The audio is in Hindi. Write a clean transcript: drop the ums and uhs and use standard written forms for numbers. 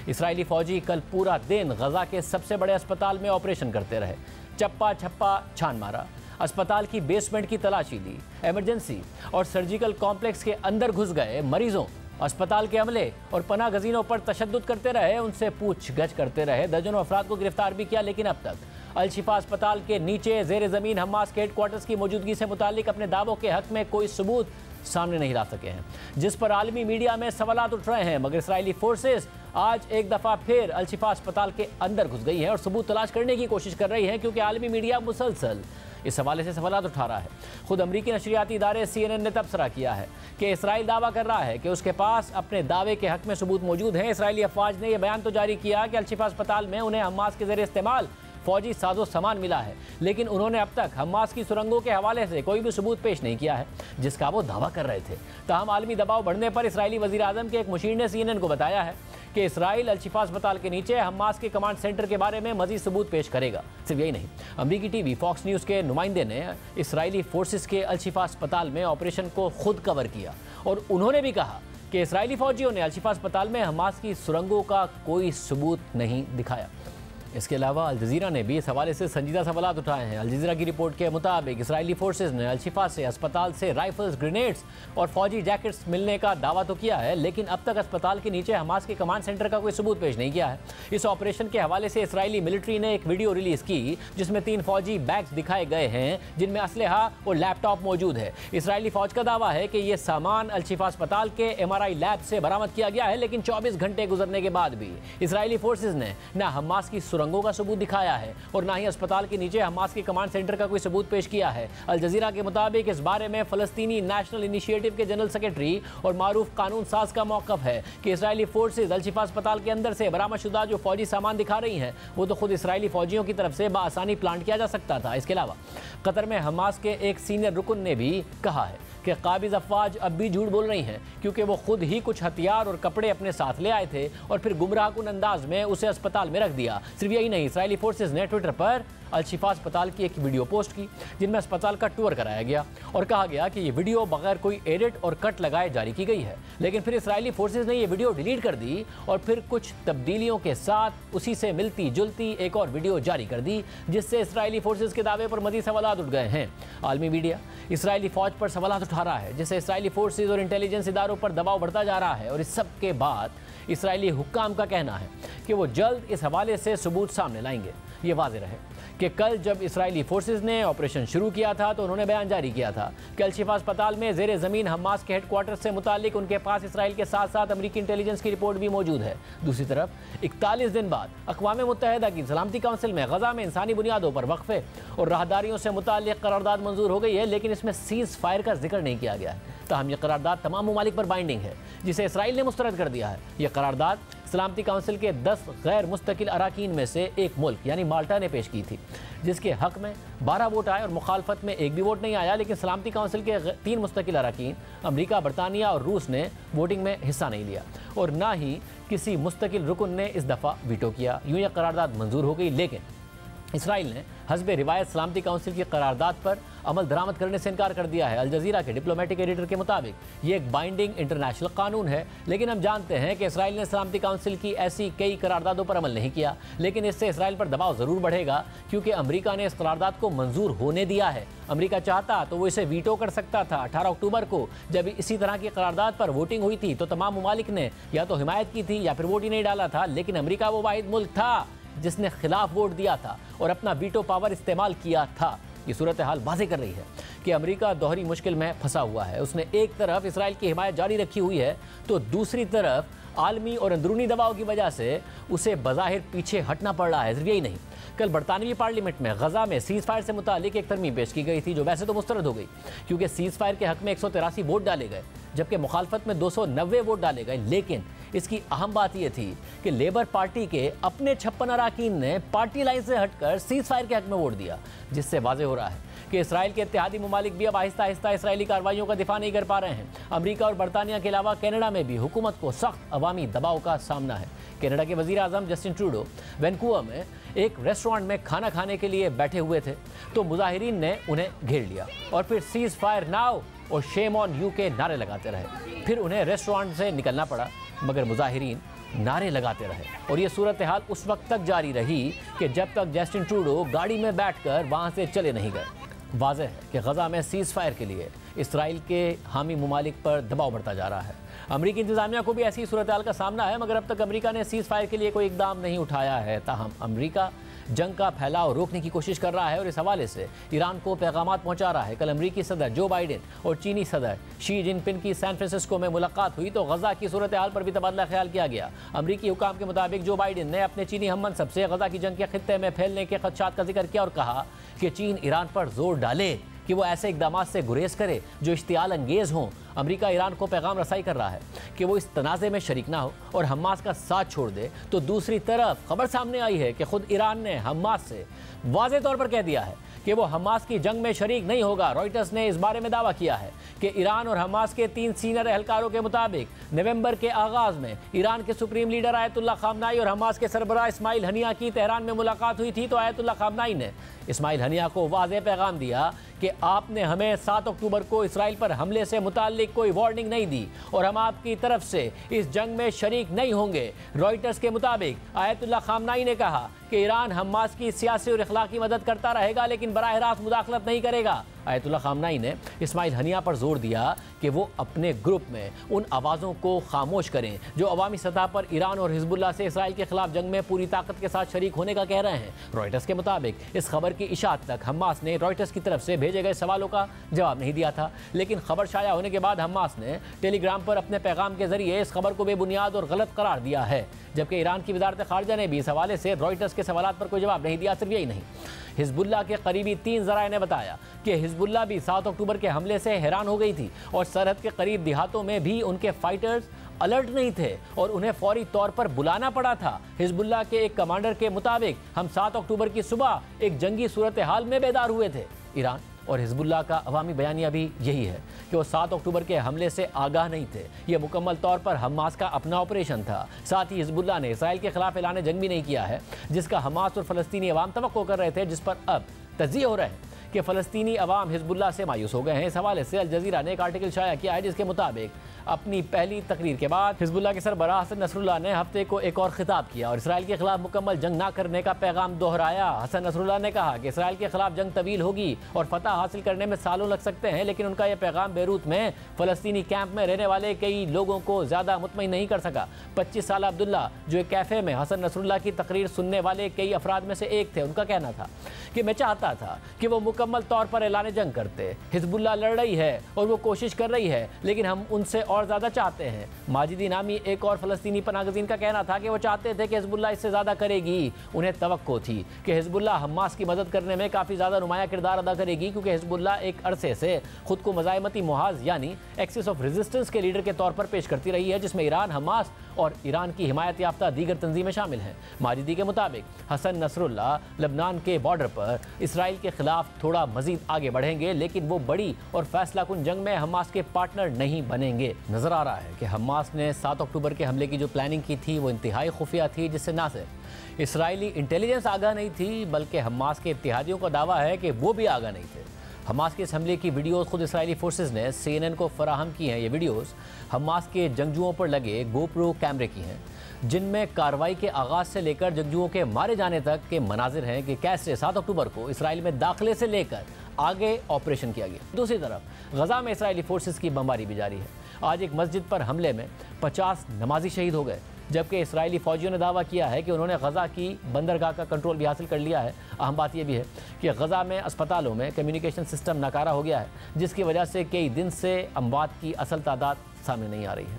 इसराइली फौजी कल पूरा दिन गजा के सबसे बड़े अस्पताल में ऑपरेशन करते रहे। चप्पा छप्पा छान मारा, अस्पताल की बेसमेंट की तलाशी ली, इमरजेंसी और सर्जिकल कॉम्प्लेक्स के अंदर घुस गए मरीजों, अस्पताल के अमले और पनाह गजीनों पर तशद्दुद करते रहे, उनसे पूछगछ करते रहे। दर्जनों अफराद को गिरफ्तार भी किया, लेकिन अब तक अल शिफा अस्पताल के नीचे जेर जमीन हमास के हेडक्वार्टर्स की मौजूदगी से मुतालिक अपने दावों के हक में कोई सबूत सामने नहीं ला सके हैं, जिस पर आलमी मीडिया में सवालात उठ रहे हैं। मगर इसराइली फोर्सेस आज एक दफ़ा फिर अल शिफा अस्पताल के अंदर घुस गई है और सबूत तलाश करने की कोशिश कर रही है, क्योंकि आलमी मीडिया मुसलसल इस हवाले से सवालात उठा रहा है। खुद अमरीकी नशरियाती इदारे CNN ने तबसरा किया है कि इसराइल दावा कर रहा है कि उसके पास अपने दावे के हक में सबूत मौजूद हैं। इसराइली अफवाज ने यह बयान तो जारी किया कि अल शिफा अस्पताल में उन्हें हमास के ज़रिए इस्तेमाल फौजी साजो सामान मिला है, लेकिन उन्होंने अब तक हमास की सुरंगों के हवाले से कोई भी सबूत पेश नहीं किया है, जिसका वो दावा कर रहे थे। ताहम आलमी दबाव बढ़ने पर इसराइली वज़ीर आज़म के एक मुशीर ने CNN को बताया है कि इसराइल अल शिफा अस्पताल के नीचे हमास के कमांड सेंटर के बारे में मजीद सबूत पेश करेगा। सिर्फ यही नहीं, अमरीकी टीवी फॉक्स न्यूज़ के नुमाइंदे ने इसराइली फोर्सेस के अल शिफा अस्पताल में ऑपरेशन को खुद कवर किया और उन्होंने भी कहा कि इसराइली फौजियों ने अल शिफा अस्पताल में हमास की सुरंगों का कोई सबूत नहीं दिखाया। इसके अलावा अल जज़ीरा ने भी इस हवाले से संजीदा सवालात उठाए हैं। अल जज़ीरा की रिपोर्ट के मुताबिक इसराइली फोर्सेस ने अल शिफा से अस्पताल से राइफल्स, ग्रेनेड्स और फौजी जैकेट्स मिलने का दावा तो किया है, लेकिन अब तक अस्पताल के नीचे हमास के कमांड सेंटर का कोई सबूत पेश नहीं किया है। इस ऑपरेशन के हवाले से इसराइली मिलिट्री ने एक वीडियो रिलीज़ की, जिसमें 3 फौजी बैग्स दिखाए गए हैं जिनमें असलहा और लैपटॉप मौजूद है। इसराइली फौज का दावा है कि यह सामान अल शिफा अस्पताल के MRI लैब से बरामद किया गया है, लेकिन 24 घंटे गुजरने के बाद भी इसराइली फोर्सेस ने न हमास की सुरंगों का सबूत दिखाया है और ना ही अस्पताल के नीचे हमास के कमांड सेंटर का कोई सबूत पेश किया है। अल जज़ीरा के मुताबिक इस बारे में फ़लस्तीनी नेशनल इनिशिएटिव के जनरल सेक्रेटरी और मारूफ कानून साज का मौक़िफ़ है कि इसराइली फोर्सेज अल शिफा अस्पताल के अंदर से बरामदशुदा जो फौजी सामान दिखा रही हैं वो तो खुद इसराइली फौजियों की तरफ से बआसानी प्लांट किया जा सकता था। इसके अलावा कतर में हमास के एक सीनियर रुकन ने भी कहा है कि काबिज अफवाज अब भी झूठ बोल रही हैं, क्योंकि वो खुद ही कुछ हथियार और कपड़े अपने साथ ले आए थे और फिर गुमराहकुन अंदाज में उसे अस्पताल में रख दिया। सिर्फ यही नहीं, इसराइली फोर्सेस ने ट्विटर पर अल शिफा अस्पताल की एक वीडियो पोस्ट की, जिनमें अस्पताल का टूर कराया गया और कहा गया कि ये वीडियो बगैर कोई एडिट और कट लगाए जारी की गई है। लेकिन फिर इसराइली फोर्सेस ने ये वीडियो डिलीट कर दी और फिर कुछ तब्दीलियों के साथ उसी से मिलती जुलती एक और वीडियो जारी कर दी, जिससे इसराइली फोर्सेस के दावे पर मज़ीद सवालात उठ गए हैं। आलमी मीडिया इसराइली फौज पर सवालात उठा रहा है, जिससे इसराइली फोर्सेस और इंटेलिजेंस इदारों पर दबाव बढ़ता जा रहा है और इस सब के बाद इसराइली हुक्काम का कहना है कि वो जल्द इस हवाले से सबूत सामने लाएंगे। ये वाज़ेह रहे कि कल जब इसराइली फोर्सेस ने ऑपरेशन शुरू किया था तो उन्होंने बयान जारी किया था कि अल शिफा अस्पताल में ज़ेरे ज़मीन हमास के हेडक्वार्टर से मुतालिक उनके पास इसराइल के साथ साथ अमरीकी इंटेलिजेंस की रिपोर्ट भी मौजूद है। दूसरी तरफ 41 दिन बाद अक़वाम मुत्तहिदा की सलामती काउंसिल में गजा में इंसानी बुनियादों पर वक्फे और राहदारियों से मुतालिक करारदाद मंजूर हो गई है, लेकिन इसमें सीज़ फायर का जिक्र नहीं किया गया है। ताहम यह करारदाद तमाम ममालिक पर बाइंडिंग है, जिसे इसराइल ने मुस्तरद कर दिया है। यह करारदाद सलामती काउंसिल के 10 गैर मुस्तकिल अराकीन में से एक मुल्क यानी माल्टा ने पेश की थी, जिसके हक में 12 वोट आए और मुखालफत में एक भी वोट नहीं आया। लेकिन सलामती काउंसिल के 3 मुस्तकिल अराकीन अमरीका, बरतानिया और रूस ने वोटिंग में हिस्सा नहीं लिया और ना ही किसी मुस्तकिल रुकन ने इस दफ़ा वीटो किया। यूँ यह करारदाद मंजूर हो गई, लेकिन इसराइल ने हस्बे रिवायत सलामती काउंसिल की करारदाद पर अमल दरामद करने से इनकार कर दिया है। अल जज़ीरा के डिप्लोमेटिक एडिटर के मुताबिक ये एक बाइंडिंग इंटरनेशनल कानून है, लेकिन हम जानते हैं कि इसराइल ने सलामती काउंसिल की ऐसी कई करारदादों पर अमल नहीं किया। लेकिन इससे इसराइल पर दबाव ज़रूर बढ़ेगा, क्योंकि अमरीका ने इस करारदाद को मंजूर होने दिया है। अमरीका चाहता तो वो इसे वीटो कर सकता था। 18 अक्टूबर को जब इसी तरह की करारदाद पर वोटिंग हुई थी तो तमाम ममालिक ने या तो हिमायत की थी या फिर वोट ही नहीं डाला था, लेकिन अमरीका वो वाहिद मुल्क था जिसने खिलाफ वोट दिया था और अपना वीटो पावर इस्तेमाल किया था। ये सूरत हाल वाज़ेह कर रही है कि अमेरिका दोहरी मुश्किल में फंसा हुआ है। उसने एक तरफ इसराइल की हिमायत जारी रखी हुई है तो दूसरी तरफ आलमी और अंदरूनी दबाव की वजह से उसे बज़ाहिर पीछे हटना पड़ रहा है। सिर्फ यही नहीं, कल बरतानवी पार्लियामेंट में गजा में सीज़ फायर से मुतालिक एक तरमीम पेश की गई थी, जो वैसे तो मुस्तरद हो गई क्योंकि सीज़ फायर के हक में 183 वोट डाले गए, जबकि मुखालफत में 290 वोट डाले गए। लेकिन इसकी अहम बात यह थी कि लेबर पार्टी के अपने 56 अराकीन ने पार्टी लाइन से हटकर सीज़ फायर के हक में वोट दिया, जिससे वाज़ेह हो रहा है कि इसराइल के इत्तेहादी ममालिक भी अब आहिस्ता आहिस्ता इसराइली कार्रवाइयों का दिफा नहीं कर पा रहे हैं। अमरीका और बरतानिया के अलावा कनाडा में भी हुकूमत को सख्त अवामी दबाव का सामना है। कनाडा के वज़ीर आज़म जस्टिन ट्रूडो वैनकूवर में एक रेस्टोरेंट में खाना खाने के लिए बैठे हुए थे तो मुजाहिरीन ने उन्हें घेर लिया और फिर सीज़ फायर नाउ और शेम ऑन यू के नारे लगाते रहे। फिर उन्हें रेस्टोरेंट से निकलना पड़ा, मगर मुजाहिरीन नारे लगाते रहे। और ये सूरत हाल उस वक्त तक जारी रही कि जब तक जस्टिन ट्रूडो गाड़ी में बैठकर वहां से चले नहीं गए। वाज़ेह है कि गजा में सीज़ फायर के लिए इसराइल के हामी ममालिक पर दबाव बढ़ता जा रहा है। अमरीकी इंतजामिया को भी ऐसी सूरत हाल का सामना है, मगर अब तक अमरीका ने सीज़ फायर के लिए कोई इकदाम नहीं उठाया है। ताहम अमरीका जंग का फैलाव रोकने की कोशिश कर रहा है और इस हवाले से ईरान को पैगामात पहुंचा रहा है। कल अमरीकी सदर जो बाइडेन और चीनी सदर शी जिनपिंग की सैन फ्रांसिस्को में मुलाकात हुई तो गजा की सूरत हाल पर भी तबादला ख्याल किया गया। अमरीकी हुकाम के मुताबिक जो बाइडेन ने अपने चीनी हम मनसब से गजा की जंग के खित्ते में फैलने के खदशात का जिक्र किया और कहा कि चीन ईरान पर जोर डाले कि वो ऐसे इकदाम से गुरेज करे जो इश्तियाल अंगेज़ हों। अमरीका ईरान को पैगाम रसाई कर रहा है कि वो इस तनाज़े में शरीक ना हो और हमास का साथ छोड़ दे। तो दूसरी तरफ खबर सामने आई है कि खुद ईरान ने हमास से वाज़ेह तौर पर कह दिया है कि वो हमास की जंग में शरीक नहीं होगा। रॉयटर्स ने इस बारे में दावा किया है कि ईरान और हमास के 3 सीनियर एहलकारों के मुताबिक नवंबर के आगाज़ में ईरान के सुप्रीम लीडर आयतुल्लाह खामनाई और हमास के सरबराह इस्माइल हनिया की तेहरान में मुलाकात हुई थी। तो आयतुल्लाह खामनाई ने इस्माइल हनिया को वाज़ेह पैगाम दिया कि आपने हमें 7 अक्टूबर को इसराइल पर हमले से मुताल्लिक कोई वार्निंग नहीं दी और हम आपकी तरफ से इस जंग में शरीक नहीं होंगे। रॉयटर्स के मुताबिक आयतुल्लाह खामनाई ने कहा कि ईरान हमास की सियासी और इखलाकी मदद करता रहेगा लेकिन बराह रास्त मुदाखलत नहीं करेगा। आयतुल्लाह खामनाई ने इस्माइल हनिया पर जोर दिया कि वो अपने ग्रुप में उन आवाज़ों को खामोश करें जो अवामी सतह पर ईरान और हिजबुल्लाह से इसराइल के खिलाफ जंग में पूरी ताकत के साथ शरीक होने का कह रहे हैं। रॉयटर्स के मुताबिक इस खबर की इशाअत तक हमास ने रॉयटर्स की तरफ से भेजे गए सवालों का जवाब नहीं दिया था, लेकिन खबर शाया होने के बाद हमास ने टेलीग्राम पर अपने पैगाम के जरिए इस खबर को बेबुनियाद और गलत करार दिया है। जबकि ईरान की वजारत खारजा ने भी इस हवाले से रॉयटर्स के सवालात पर कोई जवाब नहीं दिया। सिर्फ यही नहीं, हिजबुल्लाह के करीबी 3 ज़राए ने बताया कि हिजबुल्लाह भी 7 अक्टूबर के हमले से हैरान हो गई थी और सरहद के करीब देहातों में भी उनके फाइटर्स अलर्ट नहीं थे और उन्हें फौरी तौर पर बुलाना पड़ा था। हिजबुल्लाह के एक कमांडर के मुताबिक हम 7 अक्टूबर की सुबह एक जंगी सूरत हाल में बेदार हुए थे। ईरान और हिजबुल्लाह का अवामी बयानिया भी यही है कि वो 7 अक्टूबर के हमले से आगाह नहीं थे। ये मुकम्मल तौर पर हमास का अपना ऑपरेशन था। साथ ही हिजबुल्लाह ने इसराइल के खिलाफ ऐलान जंग भी नहीं किया है जिसका हमास और फ़लस्तीनी अवाम तवक्को कर रहे थे, जिस पर अब तज़िये हो रहे हैं कि फ़लस्तीनी अवाम हिजबुल्लाह से मायूस हो गए हैं। इस हवाले से अल जज़ीरा ने एक आर्टिकल शाया किया है जिसके मुताबिक अपनी पहली तकरीर के बाद हिजबुल्लाह के सरबराह हसन नसरुल्लाह ने हफ्ते को एक और खिताब किया और इसराइल के खिलाफ मुकम्मल जंग ना करने का पैगाम दोहराया। हसन नसरुल्लाह ने कहा कि इसराइल के खिलाफ जंग तवील होगी और फतह हासिल करने में सालों लग सकते हैं, लेकिन उनका यह पैगाम बेरूत में फ़लस्तीनी कैंप में रहने वाले कई लोगों को ज़्यादा मुतमईन नहीं कर सका। 25 साल अब्दुल्ला जो एक कैफ़े में हसन नसरुल्लाह की तकरीर सुनने वाले कई अफराद में से एक थे, उनका कहना था कि मैं चाहता था कि वो मुकम्मल तौर पर ऐलान जंग करते। हिजबुल्लाह लड़ रही है और वो कोशिश कर रही है, लेकिन हम उनसे और ज़्यादा चाहते हैं। माजिदी नामी एक और फ़लस्तीनी पनागज़ीन का कहना था कि वो चाहते थे कि हिजबुल्लाह इससे ज़्यादा करेगी। उन्हें तवक्को थी कि हिजबुल्लाह हमास की मदद करने में काफ़ी ज़्यादा नुमाया किरदार अदा करेगी, क्योंकि हिजबुल्लाह एक अरसे से खुद को मज़ाहमती मुहाज़ यानी एक्सिस ऑफ रेजिस्टेंस के लीडर के तौर पर पेश करती रही है, जिसमें ईरान, हमास और ईरान की हिमायत याफ्ता दीगर तंजीमें शामिल हैं। माजिदी के मुताबिक हसन नसरुल्लाह लबनान के बॉर्डर पर इसराइल के खिलाफ थोड़ा मजीद आगे बढ़ेंगे, लेकिन वो बड़ी और फैसलाकुन जंग में हमास के पार्टनर नहीं बनेंगे। नजर आ रहा है कि हमास ने 7 अक्टूबर के हमले की जो प्लानिंग की थी वो इंतहाई खुफिया थी, जिससे ना सिर्फ इसराइली इंटेलिजेंस आगाह नहीं थी बल्कि हमास के इत्तेहादियों का दावा है कि वो भी आगाह नहीं थे। हमास के इस हमले की वीडियोस खुद इसराइली फोर्सेस ने CNN को फराहम की हैं। ये वीडियोस हमास के जंगजुओं पर लगे गोप्रो कैमरे की हैं, जिनमें कार्रवाई के आगाज़ से लेकर जंगजुओं के मारे जाने तक के मनाजिर हैं कि कैसे 7 अक्टूबर को इसराइल में दाखिले से लेकर आगे ऑपरेशन किया गया। दूसरी तरफ गजा में इसराइली फोर्सेस की बमबारी भी जारी है। आज एक मस्जिद पर हमले में 50 नमाजी शहीद हो गए, जबकि इसराइली फौजियों ने दावा किया है कि उन्होंने गजा की बंदरगाह का कंट्रोल भी हासिल कर लिया है। अहम बात यह भी है कि गजा में अस्पतालों में कम्युनिकेशन सिस्टम नाकारा हो गया है, जिसकी वजह से कई दिन से अमवात की असल तादाद सामने नहीं आ रही है।